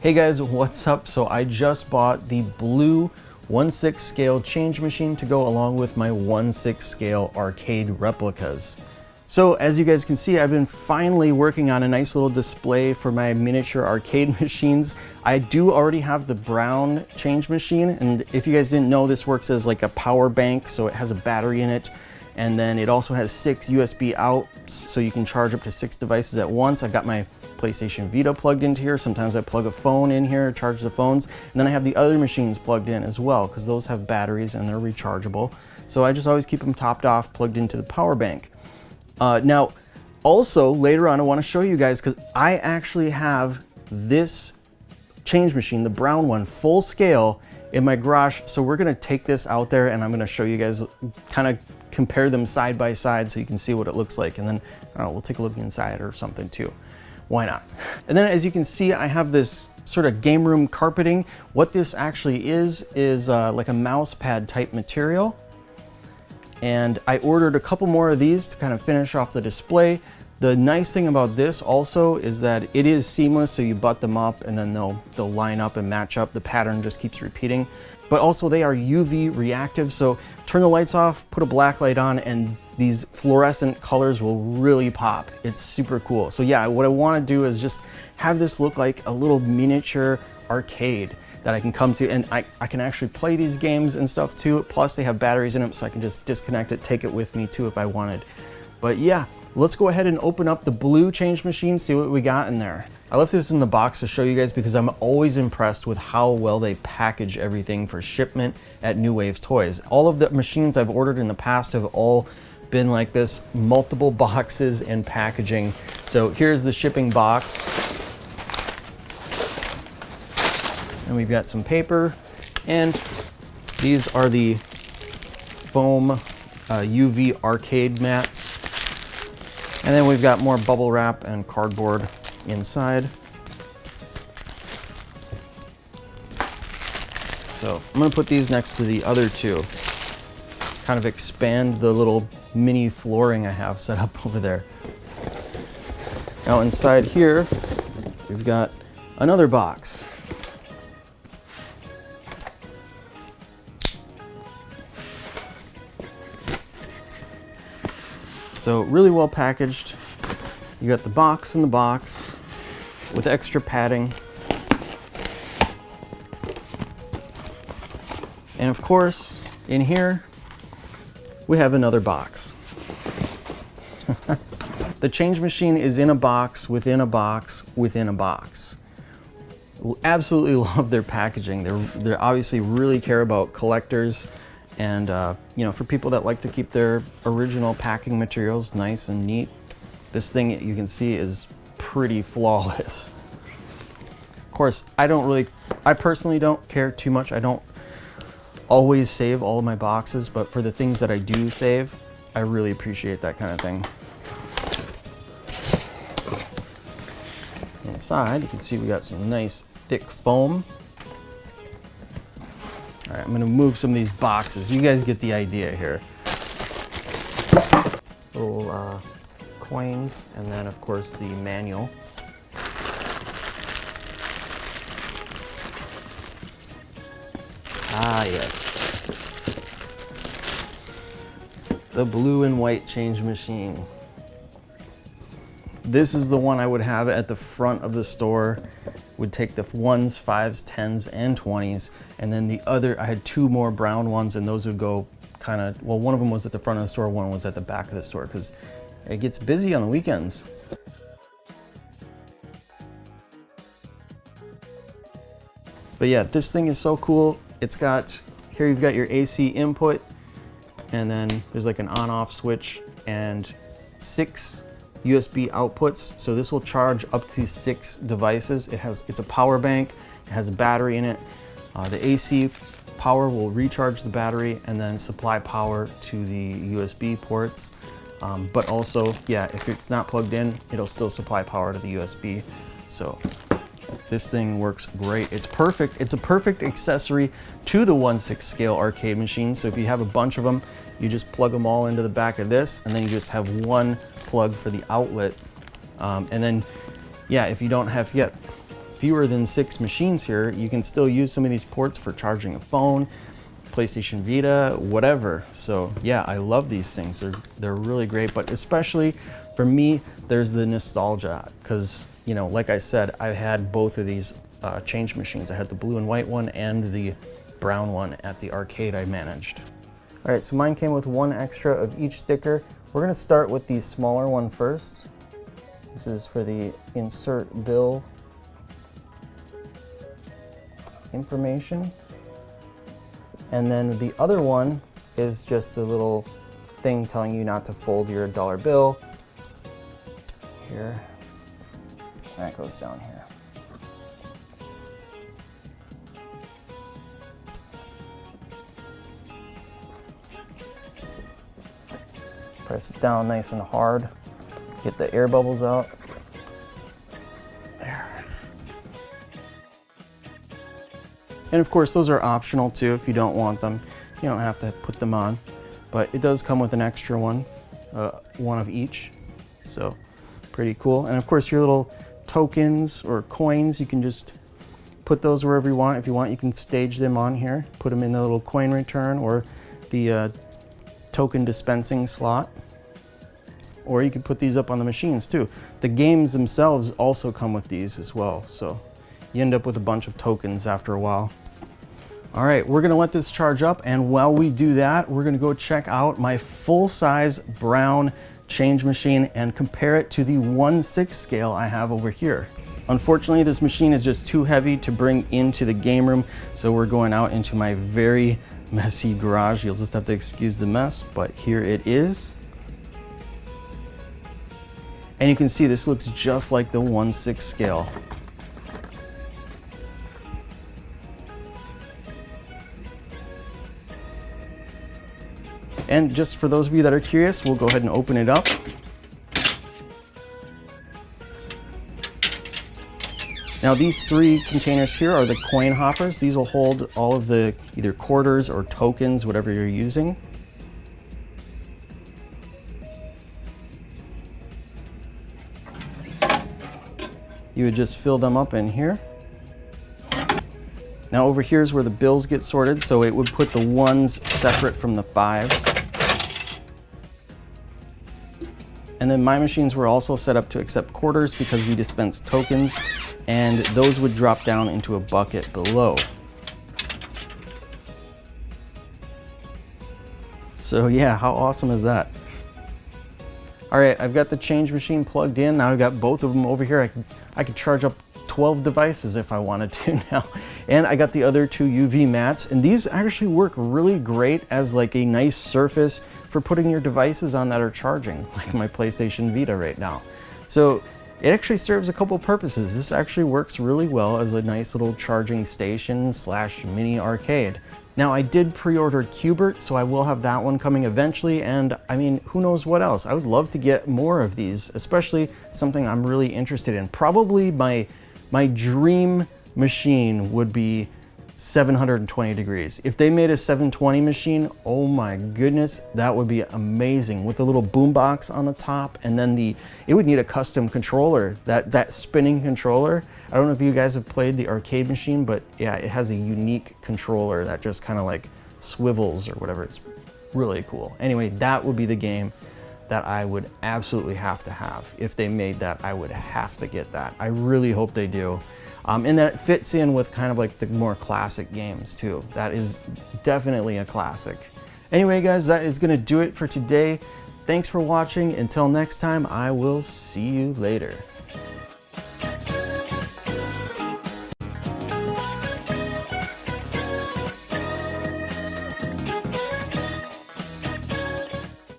Hey guys, what's up? So I just bought the blue 1/6 scale change machine to go along with my 1/6 scale arcade replicas. So as you guys can see, I've been finally working on a nice little display for my miniature arcade machines. I do already have the brown change machine, and if you guys didn't know, this works as like a power bank, so it has a battery in it. And then it also has 6 USB outs, so you can charge up to 6 devices at once. I've got my PlayStation Vita plugged into here. Sometimes I plug a phone in here, charge the phones. And then I have the other machines plugged in as well, because those have batteries and they're rechargeable. So I just always keep them topped off, plugged into the power bank. Now, also later on, I want to show you guys, because I actually have this change machine, the brown one, full scale in my garage. So we're going to take this out there and I'm going to show you guys, kind of compare them side by side so you can see what it looks like. And then, I don't know, we'll take a look inside or something too. Why not? And then as you can see, I have this sort of game room carpeting. What this actually is like a mouse pad type material. And I ordered a couple more of these to kind of finish off the display. The nice thing about this also is that it is seamless, so you butt them up and then they'll line up and match up. The pattern just keeps repeating. But also they are UV reactive, so turn the lights off, put a black light on, and these fluorescent colors will really pop. It's super cool. So yeah, what I want to do is just have this look like a little miniature arcade that I can come to, and I can actually play these games and stuff too. Plus they have batteries in them, so I can just disconnect it, take it with me too if I wanted. But yeah, let's go ahead and open up the blue change machine, see what we got in there. I left this in the box to show you guys because I'm always impressed with how well they package everything for shipment at New Wave Toys. All of the machines I've ordered in the past have all been like this, multiple boxes and packaging. So here's the shipping box. And we've got some paper, and these are the foam UV arcade mats. And then we've got more bubble wrap and cardboard inside. So I'm gonna put these next to the other two, kind of expand the little mini flooring I have set up over there. Now inside here, we've got another box. So really well packaged. You got the box in the box with extra padding. And of course, in here, we have another box. The change machine is in a box within a box within a box. Absolutely love their packaging. They obviously really care about collectors, and you know, for people that like to keep their original packing materials nice and neat. This thing, you can see, is pretty flawless. Of course, I personally don't care too much. I don't always save all of my boxes, but for the things that I do save, I really appreciate that kind of thing. Inside, you can see we got some nice thick foam. All right, I'm gonna move some of these boxes. You guys get the idea here. Little coins, and then of course the manual. Ah, yes. The blue and white change machine. This is the one I would have at the front of the store. Would take the 1s, 5s, 10s, and 20s. And then the other, I had 2 more brown ones, and those would go kind of, well, one of them was at the front of the store, one was at the back of the store, because it gets busy on the weekends. But yeah, this thing is so cool. It's got, here you've got your AC input, and then there's like an on-off switch and 6 USB outputs. So this will charge up to 6 devices. It's a power bank, it has a battery in it. The AC power will recharge the battery and then supply power to the USB ports. But also, yeah, if it's not plugged in, it'll still supply power to the USB. So this thing works great. It's perfect. It's a perfect accessory to the 1/6 scale arcade machine. So if you have a bunch of them, you just plug them all into the back of this, and then you just have one plug for the outlet. And then, yeah, if you fewer than 6 machines here, you can still use some of these ports for charging a phone, PlayStation Vita, whatever. So yeah, I love these things. They're really great, but especially for me, there's the nostalgia, because, you know, like I said, I've had both of these change machines. I had the blue and white one and the brown one at the arcade I managed. All right, so mine came with 1 extra of each sticker. We're gonna start with the smaller one first. This is for the insert bill information. And then the other one is just the little thing telling you not to fold your dollar bill. Here, that goes down here. Press it down nice and hard. Get the air bubbles out. There. And of course, those are optional too. If you don't want them, you don't have to put them on. But it does come with an extra one, one of each. So pretty cool. And of course, your little tokens or coins, you can just put those wherever you want. If you want, you can stage them on here, put them in the little coin return or the token dispensing slot. Or you can put these up on the machines too. The games themselves also come with these as well. So you end up with a bunch of tokens after a while. All right, we're gonna let this charge up, and while we do that, we're gonna go check out my full-size brown change machine and compare it to the 1/6 scale I have over here. Unfortunately, this machine is just too heavy to bring into the game room, so we're going out into my very messy garage. You'll just have to excuse the mess, but here it is. And you can see this looks just like the 1/6 scale. And just for those of you that are curious, we'll go ahead and open it up. Now these 3 containers here are the coin hoppers. These will hold all of the either quarters or tokens, whatever you're using. You would just fill them up in here. Now over here is where the bills get sorted, so it would put the 1s separate from the 5s. And then my machines were also set up to accept quarters because we dispense tokens, and those would drop down into a bucket below. So yeah, how awesome is that? All right, I've got the change machine plugged in. Now I've got both of them over here. I could charge up 12 devices if I wanted to now. And I got the other 2 UV mats, and these actually work really great as like a nice surface for putting your devices on that are charging, like my PlayStation Vita right now. So it actually serves a couple purposes. This actually works really well as a nice little charging station / mini arcade. Now I did pre-order Q-Bert, so I will have that one coming eventually, and I mean, who knows what else. I would love to get more of these, especially something I'm really interested in. Probably my dream machine would be 720 degrees. If they made a 720 machine, oh my goodness, that would be amazing, with a little boombox on the top, and then it would need a custom controller, that spinning controller. I don't know if you guys have played the arcade machine, but yeah, it has a unique controller that just kind of like swivels or whatever. It's really cool. Anyway, that would be the game that I would absolutely have to have. If they made that, I would have to get that. I really hope they do. And that it fits in with kind of like the more classic games too. That is definitely a classic. Anyway guys, that is gonna do it for today. Thanks for watching. Until next time, I will see you later.